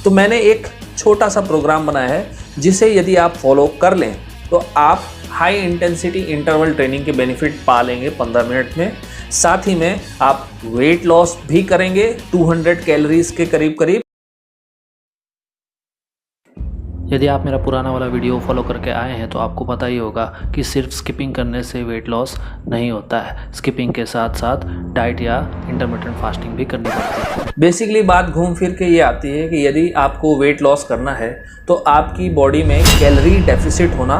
तो मैंने एक छोटा सा प्रोग्राम बनाया है जिसे यदि आप फॉलो कर लें तो आप हाई इंटेंसिटी इंटरवल ट्रेनिंग के बेनिफिट पा लेंगे 15 मिनट में। साथ ही में आप वेट लॉस भी करेंगे 200 कैलोरीज के करीब। यदि आप मेरा पुराना वाला वीडियो फॉलो करके आए हैं तो आपको पता ही होगा कि सिर्फ स्किपिंग करने से वेट लॉस नहीं होता है। स्किपिंग के साथ साथ डाइट या इंटरमिटेंट फास्टिंग भी करनी पड़ती है। बेसिकली बात घूम फिर के ये आती है कि यदि आपको वेट लॉस करना है तो आपकी बॉडी में कैलोरी डेफिसिट होना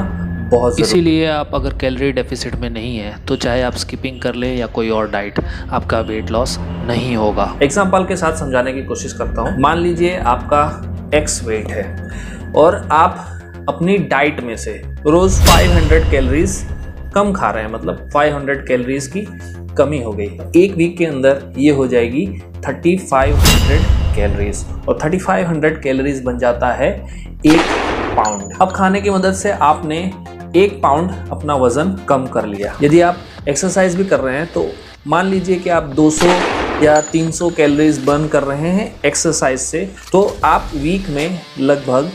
बहुत ज़रूरी। इसीलिए आप अगर कैलोरी डेफिसिट में नहीं है तो चाहे आप स्किपिंग कर लें या कोई और डाइट, आपका वेट लॉस नहीं होगा। एग्जाम्पल के साथ समझाने की कोशिश करता हूँ। मान लीजिए आपका एक्स वेट है और आप अपनी डाइट में से रोज 500 कैलोरीज कम खा रहे हैं, मतलब 500 कैलोरीज की कमी हो गई। एक वीक के अंदर ये हो जाएगी 3500 कैलोरीज और 3500 कैलोरीज बन जाता है 1 पाउंड। अब खाने की मदद से आपने 1 पाउंड अपना वजन कम कर लिया। यदि आप एक्सरसाइज भी कर रहे हैं तो मान लीजिए कि आप 200 या 300 कैलोरीज बर्न कर रहे हैं एक्सरसाइज से, तो आप वीक में लगभग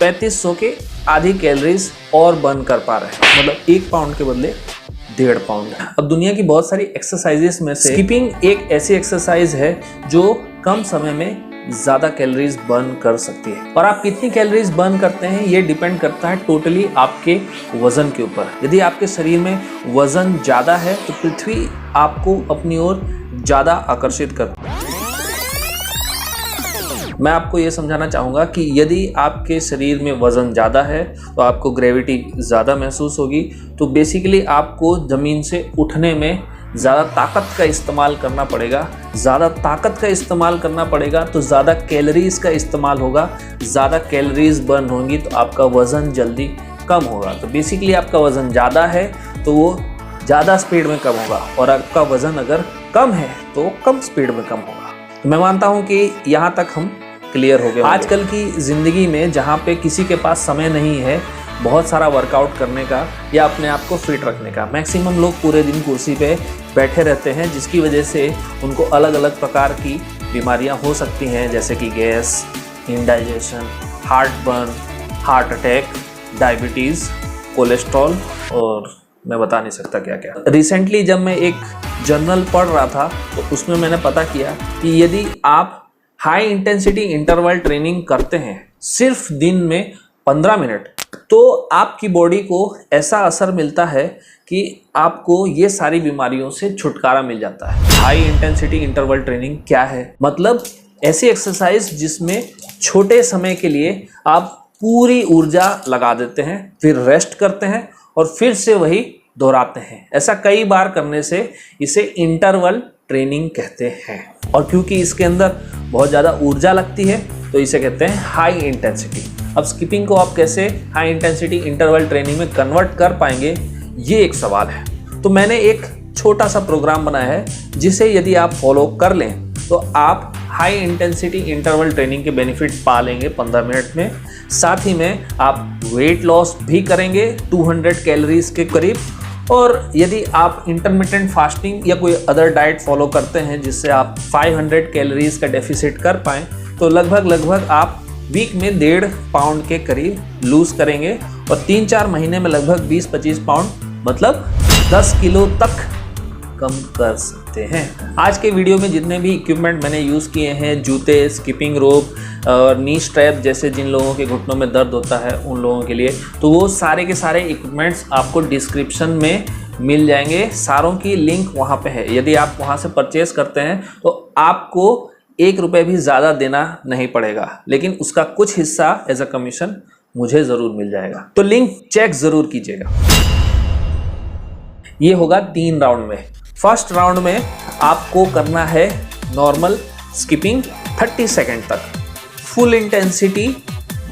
3500 के आधी कैलोरीज और बर्न कर पा रहे हैं, मतलब 1 पाउंड के बदले 1.5 पाउंड। अब दुनिया की बहुत सारी एक्सरसाइजेस में से स्किपिंग एक ऐसी एक्सरसाइज है जो कम समय में ज़्यादा कैलोरीज बर्न कर सकती है। और आप कितनी कैलोरीज बर्न करते हैं ये डिपेंड करता है टोटली आपके वजन के ऊपर। यदि आपके शरीर में वजन ज़्यादा है तो पृथ्वी आपको अपनी ओर ज़्यादा आकर्षित करती है। मैं आपको ये समझाना चाहूँगा कि यदि आपके शरीर में वज़न ज़्यादा है तो आपको ग्रेविटी ज़्यादा महसूस होगी। तो बेसिकली आपको ज़मीन से उठने में ज़्यादा ताकत का इस्तेमाल करना पड़ेगा। ज़्यादा ताकत का इस्तेमाल करना पड़ेगा तो ज़्यादा कैलोरीज़ का इस्तेमाल होगा। ज़्यादा कैलोरीज़ बर्न होंगी तो आपका वज़न जल्दी कम होगा। तो बेसिकली आपका वज़न ज़्यादा है तो वो ज़्यादा स्पीड में कम होगा, और आपका वज़न अगर कम है तो कम स्पीड में कम होगा। तो मैं मानता हूँ कि यहाँ तक हम क्लियर हो गए। आजकल की ज़िंदगी में जहाँ पे किसी के पास समय नहीं है बहुत सारा वर्कआउट करने का या अपने आप को फिट रखने का, मैक्सिमम लोग पूरे दिन कुर्सी पे बैठे रहते हैं, जिसकी वजह से उनको अलग अलग प्रकार की बीमारियां हो सकती हैं, जैसे कि gas, indigestion, heart burn, heart attack, diabetes, cholesterol और मैं बता नहीं सकता क्या क्या। रिसेंटली जब मैं एक जर्नल पढ़ रहा था तो उसमें मैंने पता किया कि यदि आप हाई इंटेंसिटी इंटरवल ट्रेनिंग करते हैं सिर्फ दिन में 15 मिनट, तो आपकी बॉडी को ऐसा असर मिलता है कि आपको ये सारी बीमारियों से छुटकारा मिल जाता है। हाई इंटेंसिटी इंटरवल ट्रेनिंग क्या है? मतलब ऐसी एक्सरसाइज जिसमें छोटे समय के लिए आप पूरी ऊर्जा लगा देते हैं, फिर रेस्ट करते हैं और फिर से वही दोहराते हैं। ऐसा कई बार करने से इसे इंटरवल ट्रेनिंग कहते हैं। और क्योंकि इसके अंदर बहुत ज़्यादा ऊर्जा लगती है तो इसे कहते हैं हाई इंटेंसिटी। अब स्किपिंग को आप कैसे हाई इंटेंसिटी इंटरवल ट्रेनिंग में कन्वर्ट कर पाएंगे, ये एक सवाल है। तो मैंने एक छोटा सा प्रोग्राम बनाया है जिसे यदि आप फॉलो कर लें तो आप हाई इंटेंसिटी इंटरवल ट्रेनिंग के बेनिफिट पा लेंगे 15 मिनट में। साथ ही में आप वेट लॉस भी करेंगे 200 कैलोरीज के करीब। और यदि आप इंटरमिटेंट फास्टिंग या कोई अदर डाइट फॉलो करते हैं जिससे आप 500 कैलोरीज का डेफिसिट कर पाएँ तो लगभग आप वीक में 1.5 पाउंड के करीब लूज करेंगे और 3-4 महीने में लगभग 20-25 पाउंड, मतलब 10 किलो तक कम कर सकते हैं। आज के वीडियो में जितने भी इक्विपमेंट मैंने यूज़ किए हैं, जूते, स्किपिंग रोप और नी स्ट्रैप, जैसे जिन लोगों के घुटनों में दर्द होता है उन लोगों के लिए, तो वो सारे के सारे इक्विपमेंट्स आपको डिस्क्रिप्शन में मिल जाएंगे। सारों की लिंक वहाँ पे है। यदि आप वहाँ से परचेस करते हैं तो आपको 1 रुपये भी ज़्यादा देना नहीं पड़ेगा, लेकिन उसका कुछ हिस्सा एज अ कमीशन मुझे ज़रूर मिल जाएगा। तो लिंक चेक ज़रूर कीजिएगा। ये होगा 3 राउंड में। फर्स्ट राउंड में आपको करना है नॉर्मल स्किपिंग 30 सेकेंड तक, फुल इंटेंसिटी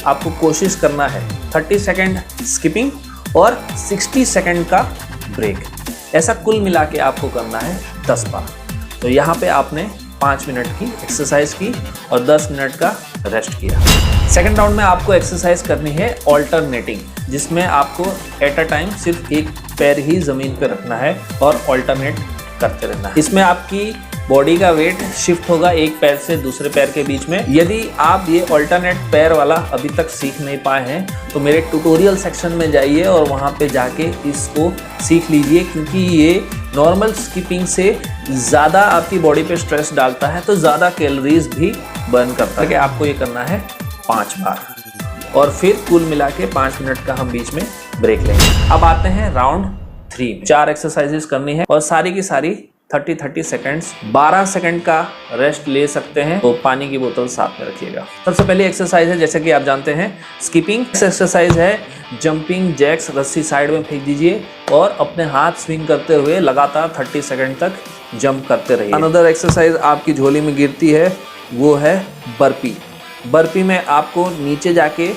आपको कोशिश करना है। 30 सेकेंड स्किपिंग और 60 सेकेंड का ब्रेक, ऐसा कुल मिला के आपको करना है 10 बार। तो यहाँ पे आपने 5 मिनट की एक्सरसाइज की और 10 मिनट का रेस्ट किया। सेकेंड राउंड में आपको एक्सरसाइज करनी है ऑल्टरनेटिंग, जिसमें आपको एट अ टाइम सिर्फ एक पैर ही ज़मीन पे रखना है और ऑल्टरनेट करते रहना है। इसमें आपकी बॉडी का वेट शिफ्ट होगा एक पैर से दूसरे पैर के बीच में। यदि आप ये ऑल्टरनेट पैर वाला अभी तक सीख नहीं पाए हैं तो मेरे ट्यूटोरियल सेक्शन में जाइए और वहाँ पे जाके इसको सीख लीजिए, क्योंकि ये नॉर्मल स्किपिंग से ज़्यादा आपकी बॉडी पे स्ट्रेस डालता है, तो ज़्यादा कैलोरीज भी बर्न करता है। कि आपको ये करना है 5 बार और फिर कुल मिला के 5 मिनट का हम बीच में ब्रेक लेंगे। अब आते हैं राउंड 3। 4 एक्सरसाइजेस करनी है और सारी की सारी 30 सेकंड्स, 12 सेकंड का रेस्ट ले सकते हैं। तो पानी की बोतल साथ में रखिएगा। सबसे पहली एक्सरसाइज है, जैसे कि आप जानते हैं, स्किपिंग एक्सरसाइज है। जंपिंग जैक्स, रस्सी साइड में फेंक दीजिए और अपने हाथ स्विंग करते हुए लगातार 30 सेकंड तक जंप करते रहिए। अनदर एक्सरसाइज आपकी झोली में गिरती है, वो है बर्पी। बर्पी में आपको नीचे जाके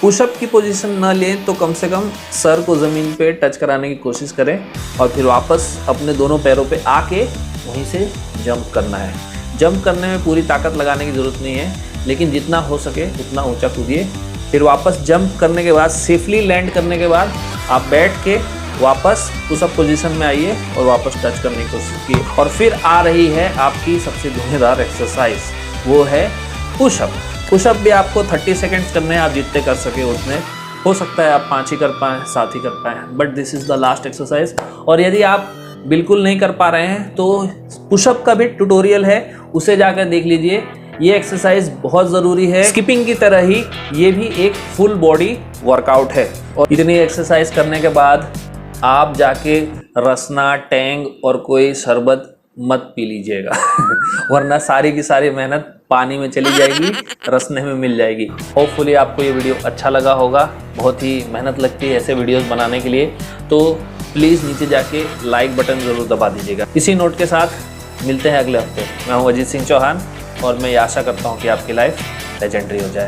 पुशअप की पोजीशन न लें तो कम से कम सर को ज़मीन पे टच कराने की कोशिश करें और फिर वापस अपने दोनों पैरों पे आके वहीं से जंप करना है। जंप करने में पूरी ताकत लगाने की ज़रूरत नहीं है, लेकिन जितना हो सके उतना ऊंचा कूदिए। फिर वापस जंप करने के बाद, सेफली लैंड करने के बाद आप बैठ के वापस पुशअप पोजीशन में आइए और वापस टच करने की कोशिश कीजिए। और फिर आ रही है आपकी सबसे धुआंधार एक्सरसाइज, वो है पुशअप। पुशअप भी आपको 30 सेकंड्स करने हैं, आप जितने कर सके उतने। हो सकता है आप 5 ही कर पाएँ, 7 ही कर पाएँ, but this is the last exercise. और यदि आप बिल्कुल नहीं कर पा रहे हैं तो पुशअप का भी ट्यूटोरियल है, उसे जाकर देख लीजिए। ये एक्सरसाइज बहुत ज़रूरी है। स्किपिंग की तरह ही ये भी एक फुल बॉडी वर्कआउट है। और इतनी एक्सरसाइज करने के बाद आप जाके रसना, टैंग और कोई शरबत मत पी लीजिएगा वरना सारी की सारी मेहनत पानी में चली जाएगी, रसने में मिल जाएगी। होपफुली आपको ये वीडियो अच्छा लगा होगा। बहुत ही मेहनत लगती है ऐसे वीडियोस बनाने के लिए, तो प्लीज़ नीचे जाके लाइक बटन ज़रूर दबा दीजिएगा। इसी नोट के साथ मिलते हैं अगले हफ्ते। मैं हूँ अजीत सिंह चौहान और मैं ये आशा करता हूँ कि आपकी लाइफ लेजेंडरी हो जाए।